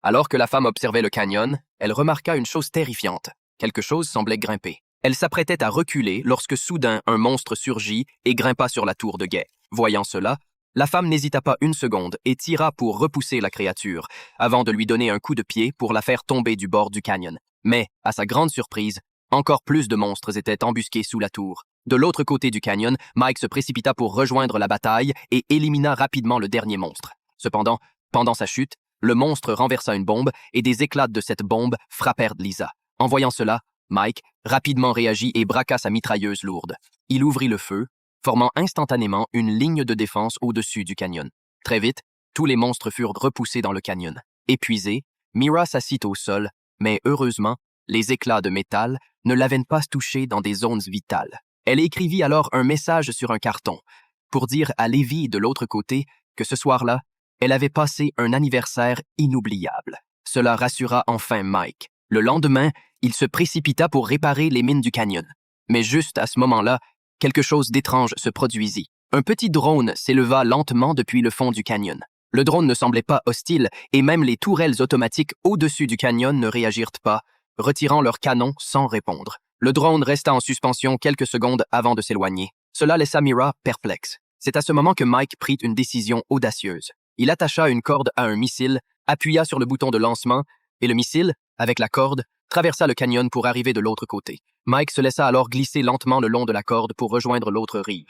Alors que la femme observait le canyon, elle remarqua une chose terrifiante. Quelque chose semblait grimper. Elle s'apprêtait à reculer lorsque soudain un monstre surgit et grimpa sur la tour de guet. Voyant cela, la femme n'hésita pas une seconde et tira pour repousser la créature, avant de lui donner un coup de pied pour la faire tomber du bord du canyon. Mais, à sa grande surprise, encore plus de monstres étaient embusqués sous la tour. De l'autre côté du canyon, Mike se précipita pour rejoindre la bataille et élimina rapidement le dernier monstre. Cependant, pendant sa chute, le monstre renversa une bombe et des éclats de cette bombe frappèrent Lisa. En voyant cela, Mike rapidement réagit et braqua sa mitrailleuse lourde. Il ouvrit le feu, formant instantanément une ligne de défense au-dessus du canyon. Très vite, tous les monstres furent repoussés dans le canyon. Épuisée, Mira s'assit au sol, mais heureusement, les éclats de métal ne l'avaient pas touchée dans des zones vitales. Elle écrivit alors un message sur un carton pour dire à Levi de l'autre côté que ce soir-là, elle avait passé un anniversaire inoubliable. Cela rassura enfin Mike. Le lendemain, il se précipita pour réparer les mines du canyon. Mais juste à ce moment-là, quelque chose d'étrange se produisit. Un petit drone s'éleva lentement depuis le fond du canyon. Le drone ne semblait pas hostile et même les tourelles automatiques au-dessus du canyon ne réagirent pas, retirant leurs canons sans répondre. Le drone resta en suspension quelques secondes avant de s'éloigner. Cela laissa Mira perplexe. C'est à ce moment que Mike prit une décision audacieuse. Il attacha une corde à un missile, appuya sur le bouton de lancement, et le missile, avec la corde, traversa le canyon pour arriver de l'autre côté. Mike se laissa alors glisser lentement le long de la corde pour rejoindre l'autre rive.